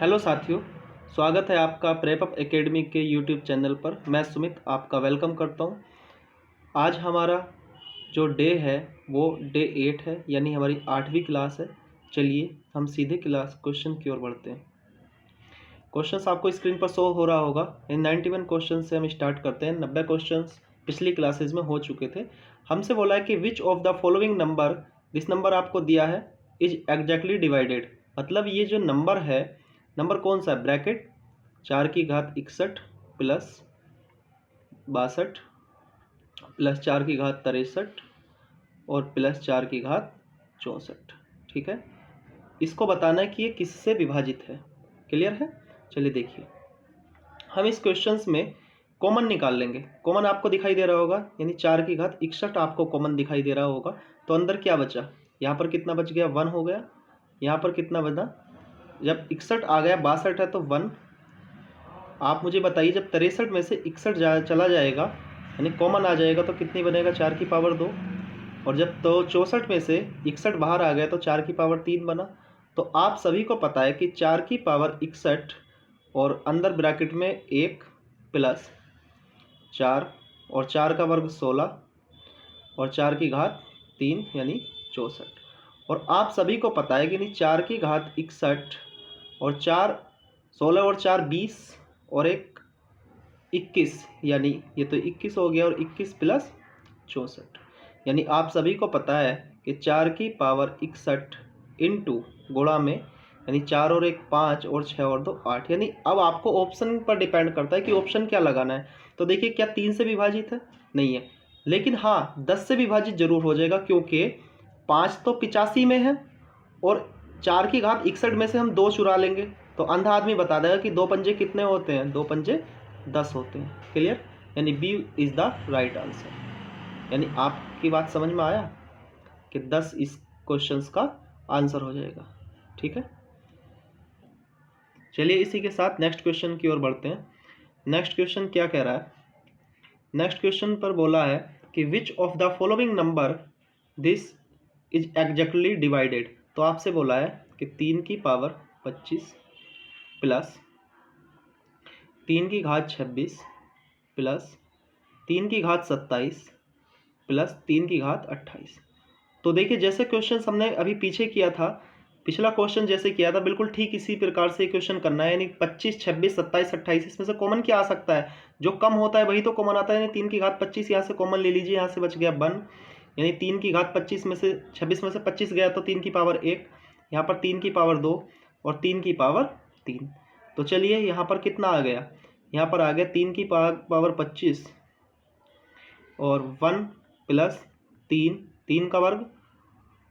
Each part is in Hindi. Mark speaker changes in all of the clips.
Speaker 1: हेलो साथियों, स्वागत है आपका प्रेपअप एकेडमी के यूट्यूब चैनल पर। मैं सुमित आपका वेलकम करता हूं। आज हमारा जो डे है वो डे 8 है, यानी हमारी 8वीं क्लास है। चलिए हम सीधे क्लास क्वेश्चन की ओर बढ़ते हैं। क्वेश्चंस आपको स्क्रीन पर शो हो रहा होगा। इन 91 क्वेश्चन से हम स्टार्ट करते हैं। 90 क्वेश्चंस पिछली क्लासेज में हो चुके थे। हमसे बोला है कि which of the following number, this number आपको दिया है, इज एग्जैक्टली डिवाइडेड। मतलब ये जो नंबर है, नंबर कौन सा है, ब्रैकेट 4 की घात 61 प्लस 62 प्लस 4 की घात 63 और प्लस 4 की घात 64। ठीक है, इसको बताना है कि ये किससे विभाजित है। क्लियर है? चलिए देखिए, हम इस क्वेश्चंस में कॉमन निकाल लेंगे। कॉमन आपको दिखाई दे रहा होगा, यानी 4 की घात 61 आपको कॉमन दिखाई दे रहा होगा। तो अंदर क्या बचा, यहाँ पर कितना बच गया, 1 हो गया। यहाँ पर कितना बचा, जब 61 आ गया, 62 है तो 1। आप मुझे बताइए, जब 63 में से 61 चला जाएगा यानी कॉमन आ जाएगा तो कितनी बनेगा, 4 की पावर 2। और जब तो 64 में से 61 बाहर आ गया तो 4 की पावर 3 बना। तो आप सभी को पता है कि 4 की पावर 61 और अंदर ब्रैकेट में 1 प्लस 4 और 4 का वर्ग 16 और 4 की घात 3 यानी 64। और आप सभी को पता है कि नहीं, 4 की घात 61 और 4 16 और 4 20 और 1 21, यानी ये तो 21 हो गया और 21 प्लस 64। यानी आप सभी को पता है कि 4 की पावर 61 इंटू गुणा में, यानी 4 और 1 5 और 6 और 2 8। यानी अब आपको ऑप्शन पर डिपेंड करता है कि ऑप्शन क्या लगाना है। तो देखिए, क्या 3 से विभाजित है, नहीं है, लेकिन हाँ 10 से विभाजित जरूर हो जाएगा, क्योंकि 5 तो 85 में है और 4 की घात 61 में से हम 2 चुरा लेंगे। तो अंधा आदमी बता देगा कि 2 पंजे कितने होते हैं, 2 पंजे 10 होते हैं। क्लियर? यानी B is the right answer. यानी आपकी बात समझ में आया कि 10 इस क्वेश्चंस का आंसर हो जाएगा। ठीक है, चलिए इसी के साथ नेक्स्ट क्वेश्चन की ओर बढ़ते हैं। नेक्स्ट क्वेश्चन क्या कह रहा है, नेक्स्ट क्वेश्चन पर बोला है कि which of the following number this is exactly divided. तो आपसे बोला है कि 3 की पावर 25 प्लस 3 की घात 26 प्लस 3 की घात 27 प्लस 3 की घात 28। तो देखिए, जैसे क्वेश्चन हमने अभी पीछे किया था, पिछला क्वेश्चन जैसे किया था, बिल्कुल ठीक इसी प्रकार से क्वेश्चन करना है। यानी 25 26 27 28, इसमें से कॉमन क्या आ सकता है, जो कम होता है वही तो कॉमन आता है। यानी 3 की घात 25 यहाँ से कॉमन ले लीजिए, यहाँ से बच गया 1। यानी 3 की घात 26 में से 26 में से 25 गया तो 3 की पावर 1, यहाँ पर 3 की पावर 2 और 3 की पावर 3। तो चलिए यहाँ पर कितना आ गया, यहाँ पर आ गया 3 की पावर 25 और 1 प्लस 3, 3 का वर्ग,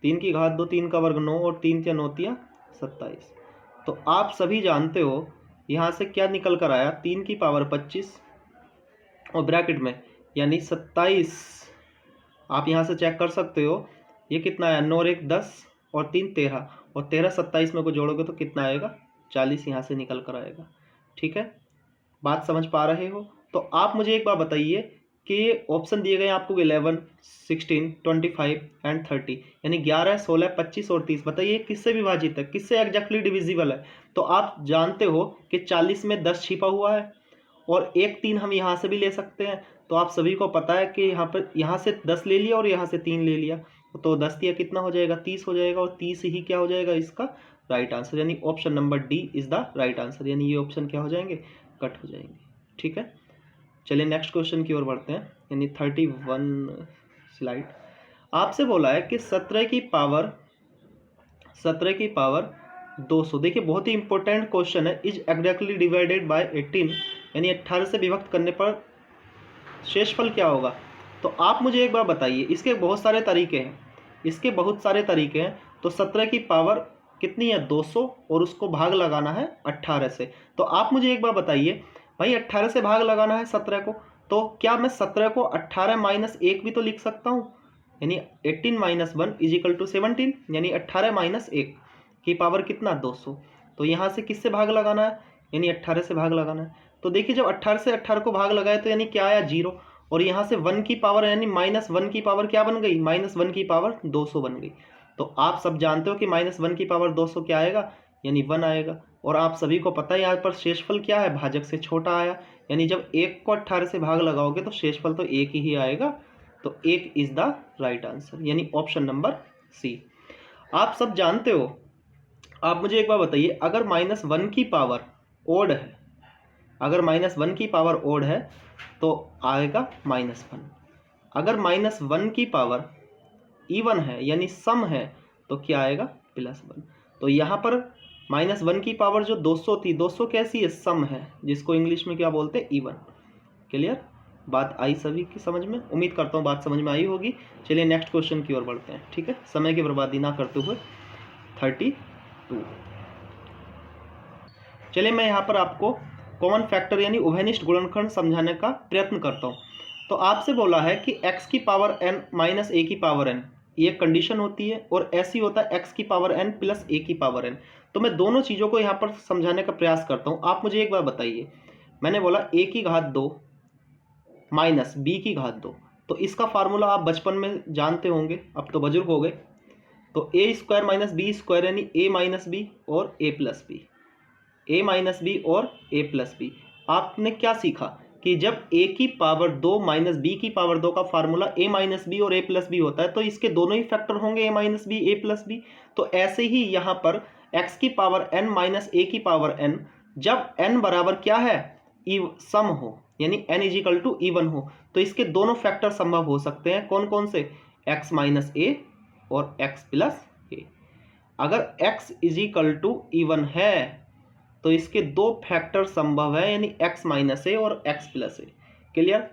Speaker 1: 3 की घात 2, 3 का वर्ग 9 और 3 क्या 9 तिया 27। तो आप सभी जानते हो यहाँ से क्या निकल कर आया, 3 की पावर 25 और ब्रैकेट में यानी 27। आप यहाँ से चेक कर सकते हो ये कितना आया, 9 और 1 10 और 3 13 और 13 27 में को जोड़ोगे तो कितना आएगा, 40 यहाँ से निकल कर आएगा। ठीक है, बात समझ पा रहे हो? तो आप मुझे एक बार बताइए कि ऑप्शन दिए गए आपको 11 16 25 एंड 30, यानी 11 16 25 और 30। बताइए किससे विभाजित है, किससे एग्जैक्टली डिविजिबल है। तो आप जानते हो कि 40 में 10 छिपा हुआ है और 1 3 हम यहाँ से भी ले सकते हैं। तो आप सभी को पता है कि यहाँ से 10 ले लिया और यहाँ से 3 ले लिया, तो 10 दिया कितना हो जाएगा, 30 हो जाएगा। और 30 ही क्या हो जाएगा इसका राइट आंसर, यानी option number D is the right answer. यानी ये ऑप्शन क्या हो जाएंगे, कट हो जाएंगे। ठीक है, चलिए नेक्स्ट क्वेश्चन की ओर बढ़ते हैं, यानी 31 स्लाइड। आपसे बोला है कि 17 की पावर 200। देखिए बहुत ही इंपॉर्टेंट क्वेश्चन है, इज एग्जैक्टली डिवाइडेड बाय 18, यानी 18 से विभक्त करने पर शेषफल क्या होगा। तो आप मुझे एक बार बताइए, इसके बहुत सारे तरीके हैं, तो 17 की पावर कितनी है, 200, और उसको भाग लगाना है 18 से। तो आप मुझे एक बार बताइए भाई, 18 से भाग लगाना है 17 को, तो क्या मैं 17 को 18 माइनस 1 भी तो लिख सकता हूँ, यानी 18 माइनस 1 इज इक्वल टू 17, यानी 18 माइनस 1 की पावर कितना, 200। तो यहाँ से किससे भाग लगाना है, यानी 18 से भाग लगाना है। तो देखिए, जब 18 से 18 को भाग लगाए तो यानी क्या आया, 0, और यहाँ से 1 की पावर यानी -1 की पावर क्या बन गई, -1 की पावर 200 बन गई। तो आप सब जानते हो कि -1 की पावर 200 क्या आएगा, यानी 1 आएगा। और आप सभी को पता है यहाँ पर शेषफल क्या है, भाजक से छोटा आया, यानी जब 1 को 18 से भाग लगाओगे तो शेषफल तो 1 ही आएगा। तो 1 इज द राइट आंसर, यानी ऑप्शन नंबर सी। आप सब जानते हो, आप मुझे एक बार बताइए, अगर -1 की पावर ओड है, अगर -1 की पावर ओड है तो आएगा -1। अगर -1 की पावर इवन है यानी सम है तो क्या आएगा, +1। तो यहाँ पर -1 की पावर जो 200 थी, 200 कैसी है, सम है, जिसको इंग्लिश में क्या बोलते हैं, इवन। क्लियर, बात आई सभी की समझ में? उम्मीद करता हूँ बात समझ में आई होगी। चलिए नेक्स्ट क्वेश्चन की ओर बढ़ते हैं, ठीक है, समय की बर्बादी ना करते हुए। 32। चलिए मैं यहाँ पर आपको कॉमन फैक्टर यानी उभयनिष्ठ गुणनखंड समझाने का प्रयत्न करता हूँ। तो आपसे बोला है कि x की पावर n माइनस a की पावर n, ये कंडीशन होती है, और ऐसी होता है x की पावर n प्लस a की पावर n। तो मैं दोनों चीज़ों को यहाँ पर समझाने का प्रयास करता हूँ। आप मुझे एक बार बताइए, मैंने बोला a की घात 2 माइनस b की घात 2, तो इसका फार्मूला आप बचपन में जानते होंगे, अब तो बुजुर्ग हो गए। तो a square minus B square यानी a माइनस बी और a plus B, a minus B और a प्लस बी। आपने क्या सीखा कि जब a की पावर 2 माइनस बी की पावर 2 का फार्मूला a माइनस बी और a प्लस बी होता है, तो इसके दोनों ही फैक्टर होंगे a minus B a plus B. तो ऐसे ही यहाँ पर x की पावर n माइनस a की पावर n, जब n बराबर क्या है, सम हो, यानी n is equal to even हो, तो इसके दोनों फैक्टर संभव हो सकते हैं। कौन कौन से, x माइनस a और x प्लस a। अगर x is equal to even है तो इसके दो फैक्टर संभव है, यानी x माइनस ए और x प्लस ए। क्लियर।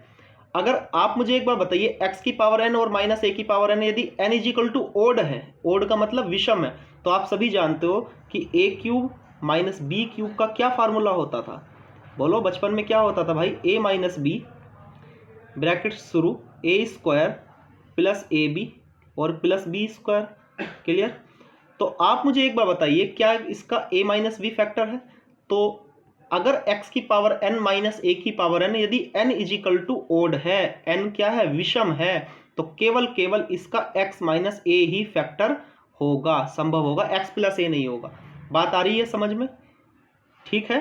Speaker 1: अगर आप मुझे एक बार बताइए, x की पावर n और माइनस a की पावर n, यदि n is equal to odd है, ओड का मतलब विषम है, तो आप सभी जानते हो कि a cube minus B cube का क्या फार्मूला होता था, बोलो बचपन में क्या होता था भाई, a माइनस बी ब्रैकेट शुरू a square plus A B और प्लस बी स्क्वायर। क्लियर। तो आप मुझे एक बार बताइए, क्या इसका a माइनस बी फैक्टर है? तो अगर x की पावर n माइनस a की पावर n, यदि n is equal to odd है, n क्या है, विषम है, तो केवल इसका x माइनस a ही फैक्टर होगा, संभव होगा, x प्लस a नहीं होगा। बात आ रही है समझ में? ठीक है।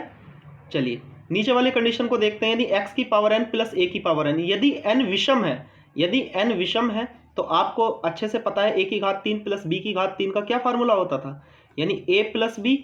Speaker 1: चलिए नीचे वाले कंडीशन को देखते हैं। यदि x की पावर n प्लस a की पावर n, यदि n विषम है, यदि n विषम है तो आपको अच्छे से पता है a की घात 3 प्लस b की घात 3 का क्या फार्मूला होता था, यानी a प्लस बी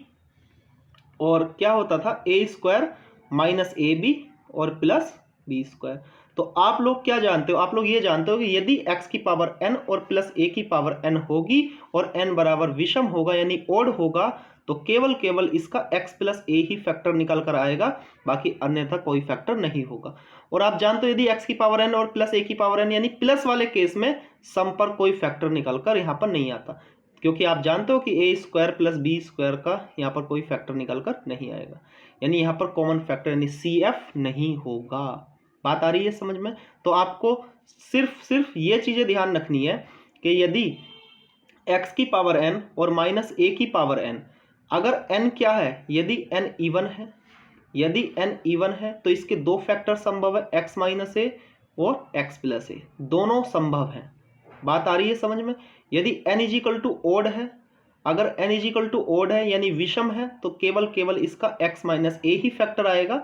Speaker 1: और क्या होता था, a square minus A B और प्लस बी स्क्वायर। तो आप लोग क्या जानते हो, आप लोग ये जानते हो कि यदि x की पावर n और प्लस a की पावर n होगी और n बराबर विषम होगा यानी ओड होगा, तो केवल इसका x प्लस a ही फैक्टर निकल कर आएगा, बाकी अन्यथा कोई फैक्टर नहीं होगा। और आप जानते हो यदि x की पावर n और प्लस a की पावर n, यानी प्लस वाले केस में सम पर कोई फैक्टर निकल कर यहाँ पर नहीं आता, क्योंकि आप जानते हो कि a square plus B square का यहाँ पर कोई फैक्टर निकल कर नहीं आएगा, यानी यहाँ पर कॉमन फैक्टर यानी CF नहीं होगा। बात आ रही है समझ में? तो आपको सिर्फ ये चीज़ें ध्यान रखनी है कि यदि x की पावर n और माइनस a की पावर n, अगर n क्या है, यदि n इवन है, यदि n इवन है तो इसके दो फैक्टर संभव है, x माइनस a और x प्लस a, दोनों संभव है। बात आ रही है समझ में? यदि n is equal to odd है, अगर n is equal to odd है यानी विषम है, तो केवल इसका x माइनस a ही फैक्टर आएगा।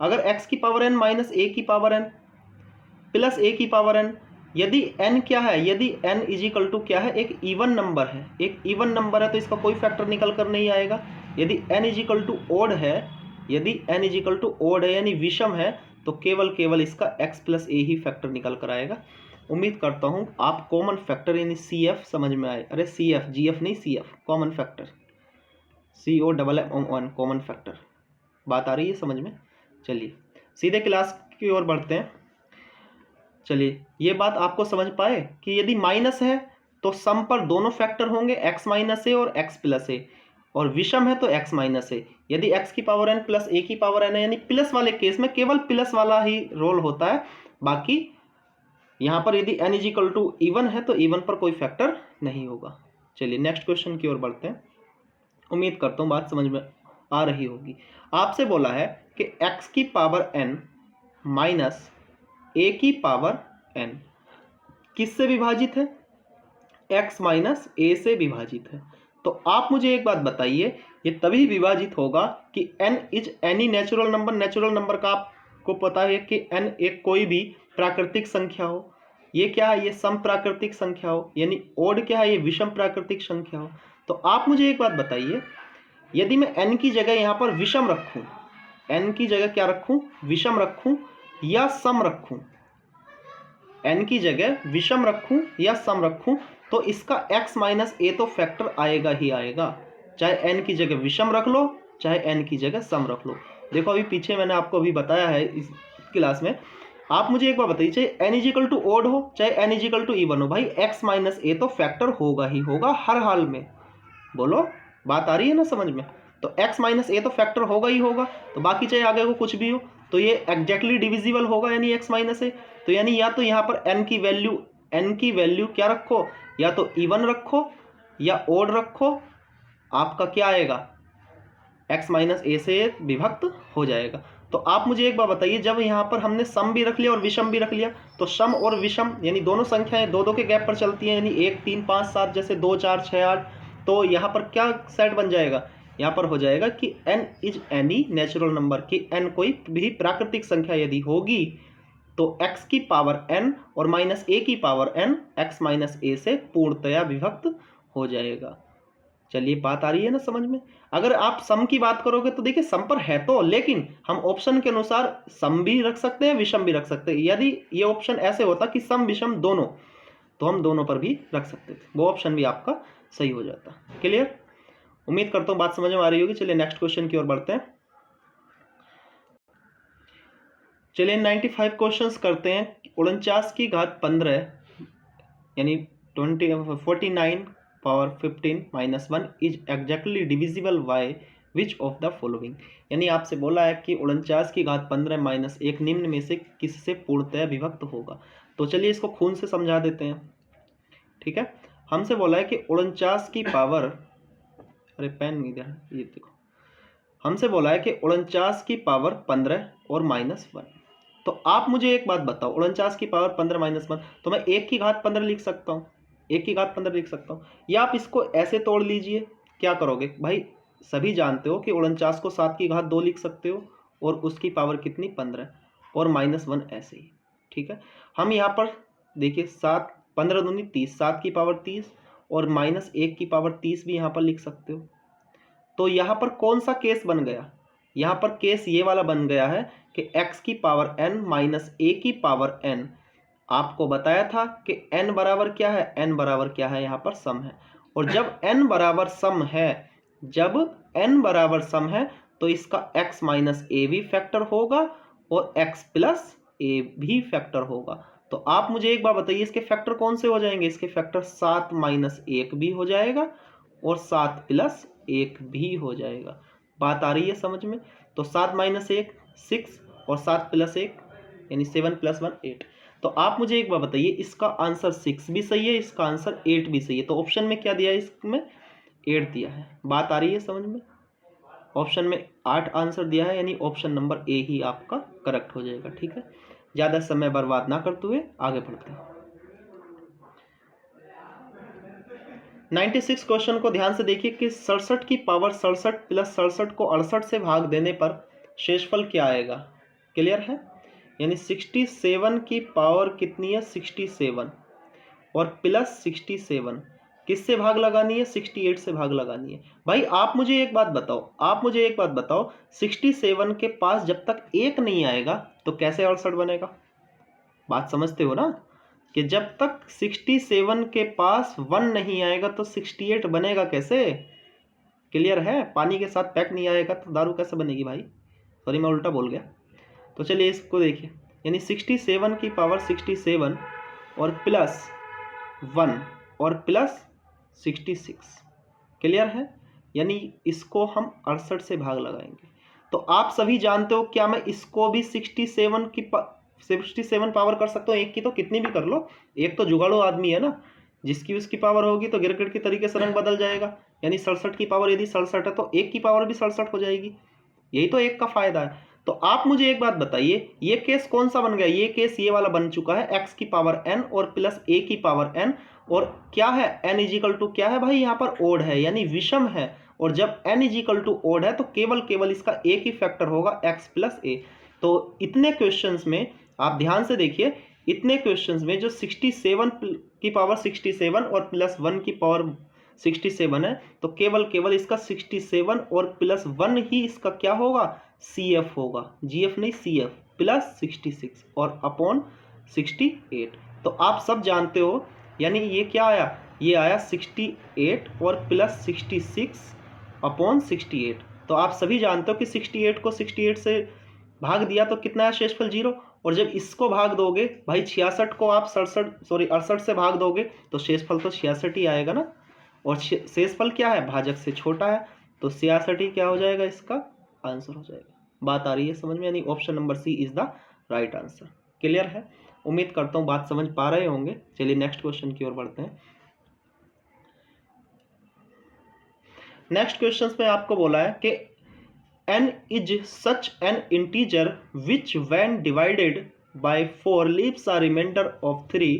Speaker 1: अगर x की पावर n माइनस a की पावर n प्लस a की पावर n, यदि n क्या है, यदि n इज इक्वल टू क्या है, एक इवन नंबर है, एक इवन नंबर है, तो इसका कोई फैक्टर निकल कर नहीं आएगा। यदि n is equal to odd है, यदि n is equal to odd है यानी विषम है, तो केवल इसका x प्लस a ही फैक्टर निकल कर आएगा। उम्मीद करता हूँ आप कॉमन फैक्टर यानी CF समझ में आए। अरे CF, GF नहीं, CF common factor, COMMON common factor. बात आ रही है समझ में? चलिए सीधे क्लास की ओर बढ़ते हैं। चलिए ये बात आपको समझ पाए कि यदि माइनस है तो सम पर दोनों फैक्टर होंगे, x माइनस ए और x प्लस ए, और विषम है तो x माइनस ए। यदि x की पावर n प्लस a की पावर n है, यानी प्लस वाले केस में केवल प्लस वाला ही रोल होता है, बाकी यहाँ पर यदि n is equal to even है तो इवन पर कोई फैक्टर नहीं होगा। चलिए नेक्स्ट क्वेश्चन की ओर बढ़ते हैं। उम्मीद करता हूँ बात समझ में आ रही होगी। आपसे बोला है कि x की पावर n माइनस a की पावर n किससे विभाजित है, x माइनस a से विभाजित है। तो आप मुझे एक बात बताइए, ये तभी विभाजित होगा कि n is any natural number. Natural number का आपको पता है कि n एक कोई भी प्राकृतिक संख्या हो। ये क्या है? ये सम प्राकृतिक संख्या हो। यानी ओड क्या है? ये विषम प्राकृतिक संख्या हो। तो आप मुझे एक बात बताइए, यदि मैं n की जगह यहाँ पर विषम रखूँ, n की जगह क्या रखूँ? विषम रखूँ या सम रखूँ? n की जगह विषम रखूँ या सम रखूँ, तो इसका x माइनस ए तो फैक्टर आएगा ही आएगा। चाहे n की जगह विषम रख लो, चाहे n की जगह सम रख लो। देखो अभी पीछे मैंने आपको अभी बताया है इस क्लास में। आप मुझे एक बार बताइए, चाहे n इजिकल टू ओड हो, चाहे n इजिकल टू इवन हो, भाई x माइनस ए तो फैक्टर होगा ही होगा हर हाल में। बोलो, बात आ रही है ना समझ में? तो x माइनस ए तो फैक्टर होगा ही होगा। तो बाकी चाहे आगे को कुछ भी हो, तो ये एग्जैक्टली डिविजिबल होगा, यानी x माइनस ए। तो यानी या तो यहाँ पर n की वैल्यू क्या रखो, या तो इवन रखो या ओड रखो, आपका क्या आएगा? x माइनस ए से विभक्त हो जाएगा। तो आप मुझे एक बार बताइए, जब यहाँ पर हमने सम भी रख लिया और विषम भी रख लिया, तो सम और विषम यानी दोनों संख्याएं दो दो के गैप पर चलती हैं, यानी 1 3 5 7, जैसे 2 4 6 8। तो यहाँ पर क्या सेट बन जाएगा? यहाँ पर हो जाएगा कि n is any natural number, कि n कोई भी प्राकृतिक संख्या यदि होगी तो x की पावर n और माइनस a की power n x minus a से पूर्णतया विभक्त हो जाएगा। चलिए बात आ रही है ना समझ में? अगर आप सम की बात करोगे तो देखिए सम पर है तो, लेकिन हम ऑप्शन के अनुसार सम भी रख सकते हैं, विषम भी रख सकते हैं। यदि ये ऑप्शन ऐसे होता कि सम विषम दोनों, तो हम दोनों पर भी रख सकते थे, वो ऑप्शन भी आपका सही हो जाता। क्लियर? उम्मीद करता हूँ बात समझ में आ रही होगी। चलिए नेक्स्ट क्वेश्चन की ओर बढ़ते हैं। चलिए 95 क्वेश्चंस करते हैं। 49 की घात 15 यानी 49 power 15 minus 1 is exactly divisible by which of the following. यानी आपसे बोला है कि 49 की घात 15 माइनस 1 निम्न में से किससे पूर्णतया विभक्त होगा। तो चलिए इसको खून से समझा देते हैं। ठीक है, हमसे बोला है कि 49 की पावर, अरे पेन नहीं दिया, ये देखो, हमसे बोला है कि 49 की पावर 15 और माइनस 1। तो आप मुझे एक बात बताओ, 49 की पावर 15 माइनस 1, तो मैं 1 की घात 15 लिख सकता हूँ, 1 की घात 15 लिख सकता हूँ, या आप इसको ऐसे तोड़ लीजिए। क्या करोगे भाई? सभी जानते हो कि 49 को 7 की घात 2 लिख सकते हो, और उसकी पावर कितनी? 15, और माइनस 1 ऐसे ही। ठीक है, हम यहाँ पर देखिए 7 15 दूनी 30, 7 की पावर 30 और माइनस 1 की पावर 30 भी यहाँ पर लिख सकते हो। तो यहाँ पर कौन सा केस बन गया? यहाँ पर केस ये वाला बन गया है कि x की पावर n माइनस a की पावर n। आपको बताया था कि n बराबर क्या है? n बराबर क्या है? यहाँ पर सम है। और जब n बराबर सम है, जब n बराबर सम है, तो इसका x माइनस a भी फैक्टर होगा और x प्लस a भी फैक्टर होगा। तो आप मुझे एक बार बताइए, इसके फैक्टर कौन से हो जाएंगे? इसके फैक्टर 7 माइनस 1 भी हो जाएगा और 7 प्लस 1 भी हो जाएगा। बात आ रही है समझ में? तो 7 माइनस 1 6 और 7 प्लस 1 यानी 7 प्लस 1 8। तो आप मुझे एक बार बताइए, इसका आंसर 6 भी सही है, इसका आंसर 8 भी सही है। तो ऑप्शन में क्या दिया है? इसमें 8 दिया है। बात आ रही है समझ में? ऑप्शन में 8 आंसर दिया है, यानी ऑप्शन नंबर ए ही आपका करेक्ट हो जाएगा। ठीक है, ज़्यादा समय बर्बाद ना करते हुए आगे बढ़ते हैं। 96 क्वेश्चन को ध्यान से देखिए कि 67 की पावर 67 प्लस 67 को 68 से भाग देने पर शेषफल क्या आएगा? क्लियर है? यानी 67 की पावर कितनी है? 67 और प्लस 67 किससे भाग लगानी है? 68 से भाग लगानी है। भाई आप मुझे एक बात बताओ, 67 के पास जब तक 1 नहीं आएगा तो कैसे 68 बनेगा? बात समझते हो ना, कि जब तक 67 के पास 1 नहीं आएगा तो 68 बनेगा कैसे? क्लियर है? पानी के साथ पैक नहीं आएगा तो दारू कैसे बनेगी भाई? सॉरी मैं उल्टा बोल गया। तो चलिए इसको देखिए, यानी 67 की पावर 67 और प्लस 1 और प्लस 66। क्लियर है? यानी इसको हम 68 से भाग लगाएंगे। तो आप सभी जानते हो, क्या मैं इसको भी 67 पावर कर सकता हूँ? एक की तो कितनी भी कर लो, एक तो जुगाड़ू आदमी है ना, जिसकी उसकी पावर होगी तो गिरगिट की तरीके से रंग बदल जाएगा। यानी 67 की पावर यदि 67 है तो एक की पावर भी 67 हो जाएगी। यही तो एक का फायदा है। तो आप मुझे एक बात बताइए, ये केस कौन सा बन गया? ये केस ये वाला बन चुका है, x की पावर n और प्लस a की पावर n और क्या है n इजिकल टू क्या है भाई, यहाँ पर ओड है यानी विषम है, और जब n इजिकल टू ओड है तो केवल इसका एक ही फैक्टर होगा x प्लस ए। तो इतने क्वेश्चंस में आप ध्यान से देखिए, इतने क्वेश्चंस में जो 67 की पावर 67 और प्लस 1 की पावर 67 है, तो केवल इसका 67 और प्लस 1 ही इसका क्या होगा, CF होगा, GF नहीं CF, प्लस 66 और अपॉन 68। तो आप सब जानते हो, यानी ये क्या आया, ये आया 68 और प्लस 66 अपॉन 68। तो आप सभी जानते हो कि 68 को 68 से भाग दिया तो कितना है शेषफल 0, और जब इसको भाग दोगे भाई 66 को आप 68 से भाग दोगे तो शेषफल तो 66 ही आएगा ना, और शेषफल क्या है, भाजक से छोटा है, तो 66 ही क्या हो जाएगा, इसका आंसर हो जाएगा। बात आ रही है समझ में, यानी option number C is the right answer. Clear है, उम्मीद करता हूँ बात समझ पा रहे होंगे। चलिए नेक्स्ट क्वेश्चन की ओर बढ़ते हैं। नेक्स्ट क्वेश्चन में आपको बोला है कि n is such an integer which when divided by 4 leaves a remainder of 3,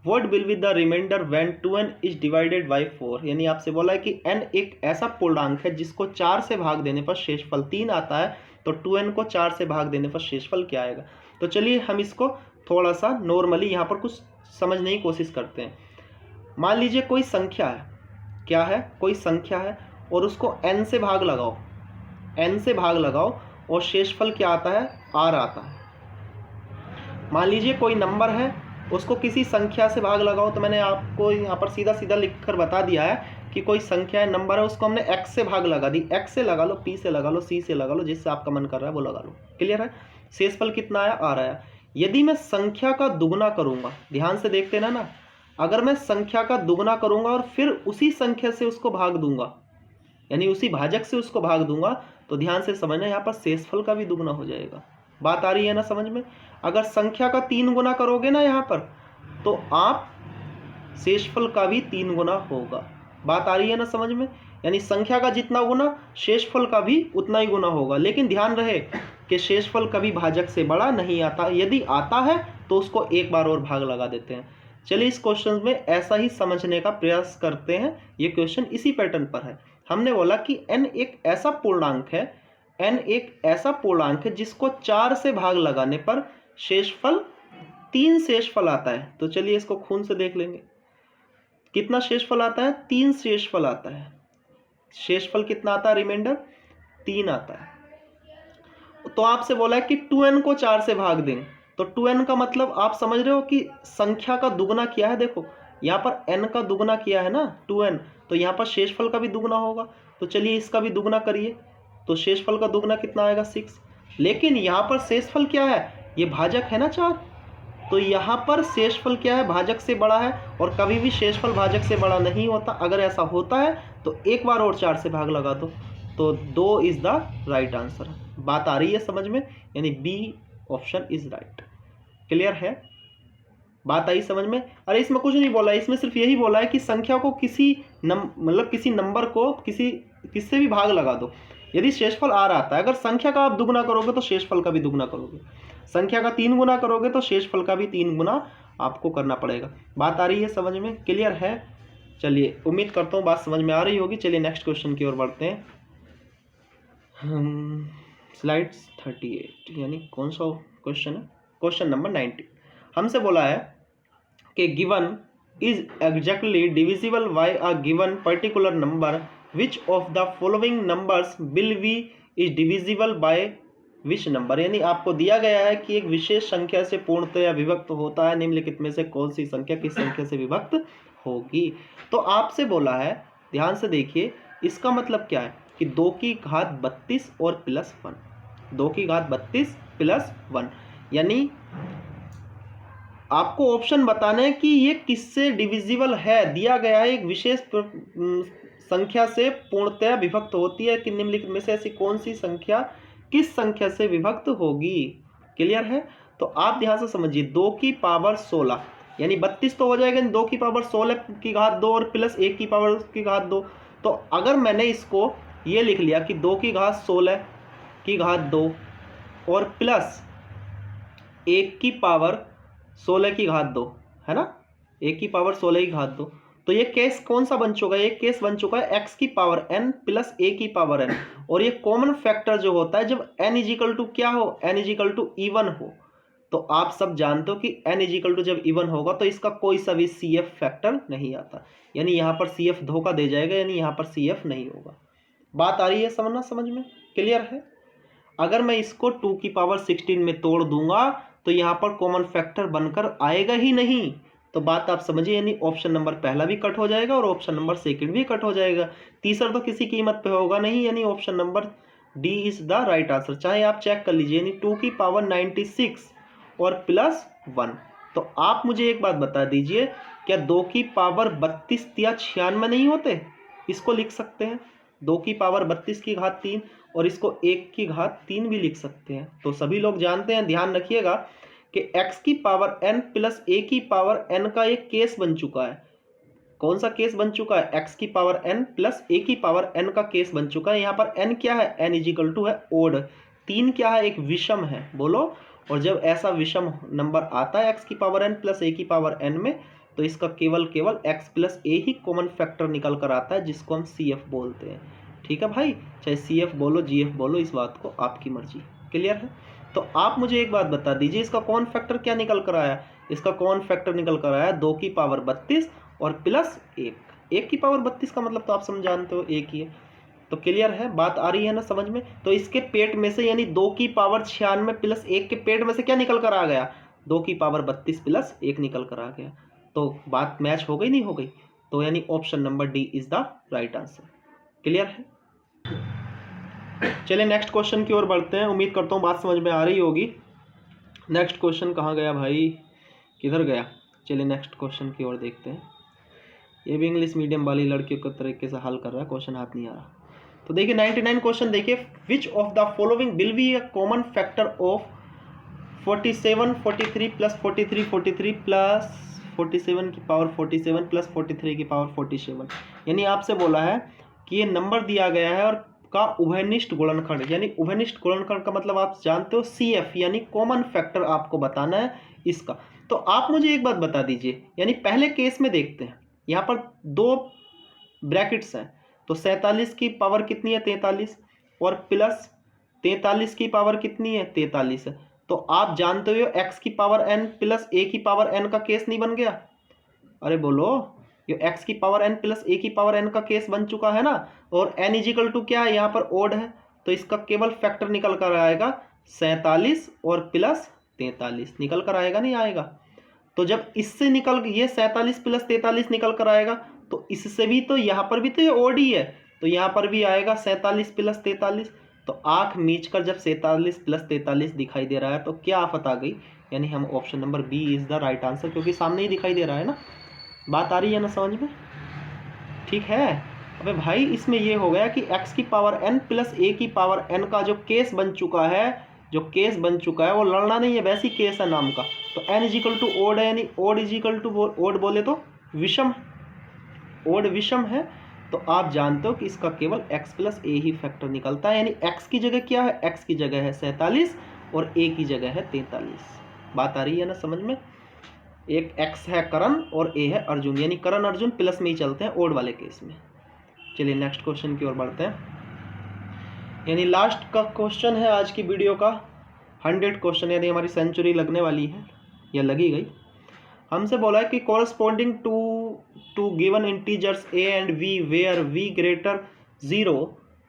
Speaker 1: what will be the remainder when 2n is divided by 4। यानी आपसे बोला है कि n एक ऐसा पूर्णांक है जिसको 4 से भाग देने पर शेषफल 3 आता है, तो 2n को 4 से भाग देने पर शेषफल क्या आएगा। तो चलिए हम इसको थोड़ा सा नॉर्मली यहाँ पर कुछ समझने की कोशिश करते हैं। मान लीजिए कोई संख्या है, क्या है, कोई संख्या है और उसको n से भाग लगाओ, n से भाग लगाओ और शेषफल क्या आता है, r आता है। मान लीजिए कोई नंबर है, उसको किसी संख्या से भाग लगाओ, तो मैंने आपको यहाँ पर सीधा सीधा लिखकर बता दिया है कि कोई संख्या है, नंबर है, उसको हमने x से भाग लगा दी, x से लगा लो, p से लगा लो, c से लगा लो, जिससे आपका मन कर रहा है वो लगा लो। क्लियर है, शेषफल कितना आया, r आया। यदि मैं संख्या का दुगुना करूंगा, ध्यान से देखते ना, अगर मैं संख्या का दुगुना करूंगा और फिर उसी संख्या से उसको भाग दूंगा, यानी उसी भाजक से उसको भाग दूंगा, तो ध्यान से समझना यहाँ पर शेषफल का भी दुगुना हो जाएगा। बात आ रही है ना समझ में। अगर संख्या का 3 गुना करोगे ना यहाँ पर, तो आप शेषफल का भी 3 गुना होगा। बात आ रही है ना समझ में, यानी संख्या का जितना गुना शेषफल का भी उतना ही गुना होगा। लेकिन ध्यान रहे कि शेषफल कभी भाजक से बड़ा नहीं आता, यदि आता है तो उसको एक बार और भाग लगा देते हैं। चलिए इस क्वेश्चन में ऐसा ही समझने का प्रयास करते हैं। ये क्वेश्चन इसी पैटर्न पर है। हमने बोला कि n एक ऐसा पूर्णांक है, n एक ऐसा पूर्णांक है जिसको 4 से भाग लगाने पर शेषफल 3 शेषफल आता है। तो चलिए इसको खून से देख लेंगे, कितना शेषफल आता है, 3 शेषफल आता है। शेषफल कितना आता है, रिमाइंडर 3 आता है। तो आपसे बोला है कि 2n को 4 से भाग दें, तो 2n का मतलब आप समझ रहे हो कि संख्या का दुगुना किया है। देखो यहाँ पर n का दुगुना किया है ना 2n, तो यहाँ पर शेषफल का भी दुगुना होगा। तो चलिए इसका भी दुगुना करिए, तो शेषफल का दुगुना कितना आएगा, 6। लेकिन यहाँ पर शेषफल क्या है, ये भाजक है ना 4, तो यहाँ पर शेषफल क्या है, भाजक से बड़ा है, और कभी भी शेषफल भाजक से बड़ा नहीं होता। अगर ऐसा होता है तो एक बार और 4 से भाग लगा दो, तो 2 इज द राइट आंसर। बात आ रही है समझ में, यानी B option is right. Clear है, बात आई समझ में। अरे इसमें कुछ नहीं बोला है, इसमें सिर्फ यही बोला है कि संख्या को किसी किसी नंबर को किससे भी भाग लगा दो, यदि शेषफल आ रहा है। अगर संख्या का आप दुगुना करोगे तो शेषफल का भी दुगुना करोगे, संख्या का 3 गुना करोगे तो शेषफल का भी 3 गुना आपको करना पड़ेगा। बात आ रही है समझ में, क्लियर है। चलिए उम्मीद करता हूँ बात समझ में आ रही होगी। चलिए नेक्स्ट क्वेश्चन की ओर बढ़ते हैं। स्लाइड 38, यानी कौन सा क्वेश्चन है, क्वेश्चन नंबर 19। हमसे बोला है कि given is exactly divisible by a given particular number, which of the following numbers will be is divisible by which number. यानी आपको दिया गया है कि एक विशेष संख्या से पूर्णतया विभक्त होता है, निम्नलिखित में से कौन सी संख्या किस संख्या से विभक्त होगी। तो आपसे बोला है, ध्यान से देखिए, इसका मतलब क्या है कि 2 की घात 32 और प्लस 1, 2 की घात 32 प्लस 1, यानी आपको ऑप्शन बताना है कि ये किससे डिविजिबल है। दिया गया है एक विशेष संख्या से पूर्णतया विभक्त होती है कि निम्नलिखित में से ऐसी कौन सी संख्या किस संख्या से विभक्त होगी। क्लियर है, तो आप ध्यान से समझिए, 2 की पावर 16 यानी 32 तो हो जाएगा, 2 की पावर 16 की घात 2 और प्लस 1 की पावर की घात 2। तो अगर मैंने इसको ये लिख लिया कि 2 की घात 16 की घात 2 और प्लस 1 की पावर 16 की घात 2, है ना, ए की पावर 16 की घात 2। तो ये केस कौन सा बन चुका है? ये केस बन चुका है एक्स की पावर n प्लस ए की पावर n। और ये कॉमन फैक्टर जो होता है जब n इजिकल टू क्या हो, n इजिकल टू इवन हो, तो आप सब जानते हो कि n इजिकल टू जब इवन होगा तो इसका कोई सा भी CF फैक्टर नहीं आता, यानी यहाँ पर CF धोखा दे जाएगा, यानी यहाँ पर CF नहीं होगा। बात आ रही है समझना, समझ में क्लियर है? अगर मैं इसको 2 की पावर 16 में तोड़ दूंगा तो यहाँ पर कॉमन फैक्टर बनकर आएगा ही नहीं। तो बात आप समझिए, यानी ऑप्शन नंबर पहला भी कट हो जाएगा और ऑप्शन नंबर सेकंड भी कट हो जाएगा, तीसरा तो किसी कीमत पे होगा नहीं, यानी option number D is the right answer. चाहे आप चेक कर लीजिए, यानी 2 की पावर 96 और प्लस 1। तो आप मुझे एक बात बता दीजिए, क्या 2 की पावर 32 या 96 नहीं होते? इसको लिख सकते हैं 2 की पावर 32 की घात 3 और इसको 1 की घात 3 भी लिख सकते हैं। तो सभी लोग जानते हैं, ध्यान रखिएगा कि x की पावर n प्लस a की पावर n का एक केस बन चुका है। कौन सा केस बन चुका है? x की पावर n प्लस a की पावर n का केस बन चुका है। यहाँ पर n क्या है? n इजिकल टू है ओड। 3 क्या है? एक विषम है, बोलो। और जब ऐसा विषम नंबर आता है x की पावर n प्लस a की पावर n में, तो इसका केवल x plus a he common factor निकल कर आता है, जिसको हम CF बोलते हैं। ठीक है भाई, चाहे CF बोलो GF बोलो, इस बात को आपकी मर्जी। क्लियर है? तो आप मुझे एक बात बता दीजिए, इसका कॉमन फैक्टर क्या निकल कर आया? इसका कॉमन फैक्टर निकल कर आया 2 की पावर 32 और प्लस 1। 1 की पावर 32 का मतलब तो आप समझ जानते हो, एक ही है। तो क्लियर है, बात आ रही है ना समझ में? तो इसके पेट में से, यानी 2 की पावर 96 प्लस 1 के पेट में से क्या निकल कर आ गया? 2 की पावर 32 प्लस 1 निकल कर आ गया। तो बात मैच हो गई, नहीं हो गई? तो यानी option number D is the right answer. Clear है? चलिए नेक्स्ट क्वेश्चन की ओर बढ़ते हैं। उम्मीद करता हूँ बात समझ में आ रही होगी। नेक्स्ट क्वेश्चन कहाँ गया भाई, किधर गया? चलिए नेक्स्ट क्वेश्चन की ओर देखते हैं। ये भी इंग्लिश मीडियम वाली लड़कियों के तरीके से हल कर रहा है, क्वेश्चन हाथ नहीं आ रहा। तो देखिए 99 क्वेश्चन देखिए, which of the following will be a common factor of 47 43 plus 43 43 plus 47 की पावर 47 प्लस 43 की पावर 47। यानी आपसे बोला है कि ये नंबर दिया गया है और का उभयनिष्ठ गुणनखंड, यानी उभयनिष्ठ गुणनखंड का मतलब आप जानते हो CF, यानी कॉमन फैक्टर आपको बताना है इसका। तो आप मुझे एक बात बता दीजिए, यानी पहले केस में देखते हैं, यहाँ पर 2 ब्रैकेट्स हैं, तो 47 की पावर कितनी है? 43, और प्लस 43 की पावर कितनी है? 43 है। तो आप जानते हो x की पावर n प्लस a की पावर n का केस नहीं बन गया? अरे बोलो, ये x की पावर n प्लस a की पावर n का केस बन चुका है ना। और n इजिकल टू क्या है? यहाँ पर ओड है, तो इसका केवल फैक्टर निकल कर आएगा 47 और प्लस 43 निकल कर आएगा, नहीं आएगा? तो जब इससे निकल ये 47 प्लस 43 निकल कर आएगा, तो इससे भी तो यहाँ पर भी तो ये ओड ही है, तो यहाँ पर भी आएगा 47 प्लस 43। तो आंख मीच कर जब 47 प्लस 43 दिखाई दे रहा है तो क्या आफत आ गई? यानी हम option number B is the right answer, क्योंकि सामने ही दिखाई दे रहा है ना। बात आ रही है ना समझ में? ठीक है। अबे भाई इसमें ये हो गया कि x की पावर n प्लस a की पावर n का जो केस बन चुका है, वो लड़ना नहीं है, वैसी केस है नाम का। तो n इजिकल टू ओड है, यानी ओड इजिकल टू ओड बोले तो विषम, ओड विषम है। तो आप जानते हो कि इसका केवल x प्लस a ही फैक्टर निकलता है, यानी x की जगह क्या है? x की जगह है 47 और a की जगह है 43। बात आ रही है ना समझ में? एक x है करण और a है अर्जुन, यानी करण अर्जुन प्लस में ही चलते हैं ओड वाले केस में। चलिए नेक्स्ट क्वेश्चन की ओर बढ़ते हैं। यानी लास्ट का क्वेश्चन है आज की वीडियो का, 100 क्वेश्चन, यानी हमारी सेंचुरी लगने वाली है या लगी गई। हमसे बोला है कि corresponding to given integers a and v where v greater 0,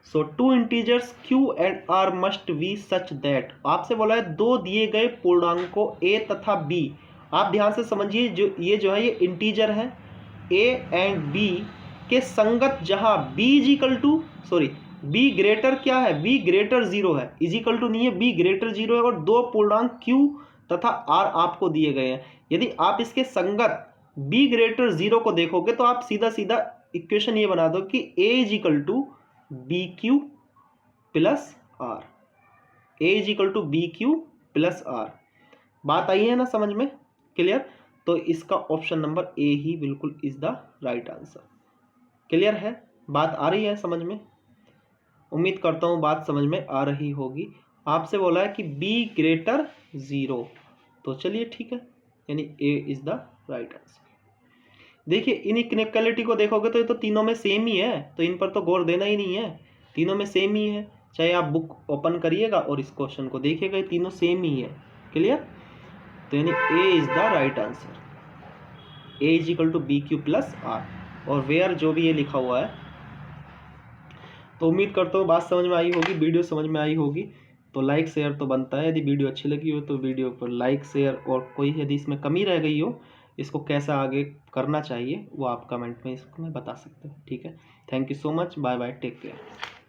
Speaker 1: so 2 integers q and r must be such that. आपसे बोला है 2 दिए गए पूर्णांकों a तथा b। आप ध्यान से समझिए, जो है ये इंटीजर है a एंड b के संगत, जहां b ग्रेटर क्या है? b ग्रेटर 0 है, इजिकल टू नहीं है, b ग्रेटर 0 है, और 2 पूर्णांक q तथा r आपको दिए गए हैं। यदि आप इसके संगत b ग्रेटर 0 को देखोगे तो आप सीधा सीधा इक्वेशन ये बना दो कि a equal to B Q plus R, a equal to B Q plus R. बात आई है ना समझ में? क्लियर? तो इसका ऑप्शन नंबर ए ही बिल्कुल is the right answer. Clear है? बात आ रही है समझ में? उम्मीद करता हूँ बात समझ में आ रही होगी। आपसे बोला है कि b ग्रेटर 0, तो चलिए ठीक है, यानी A is the right answer. देखिए इन इनइक्वालिटी को देखोगे तो ये तो तीनों में सेम ही है, तो इन पर तो गौर देना ही नहीं है, तीनों में सेम ही है। चाहे आप बुक ओपन करिएगा और इस क्वेश्चन को देखिएगा, ये तीनों सेम ही है। क्लियर? तो यानी A is the right answer, A is equal to B Q plus R, और वेयर जो भी ये लिखा हुआ है। तो उम्मीद करता हूँ बात समझ में आई होगी, वीडियो समझ में आई होगी। तो लाइक शेयर तो बनता है, यदि वीडियो अच्छी लगी हो तो वीडियो पर लाइक शेयर, और कोई यदि इसमें कमी रह गई हो, इसको कैसा आगे करना चाहिए वो आप कमेंट में इसमें बता सकते हो। ठीक है, thank you so much, bye bye, take care.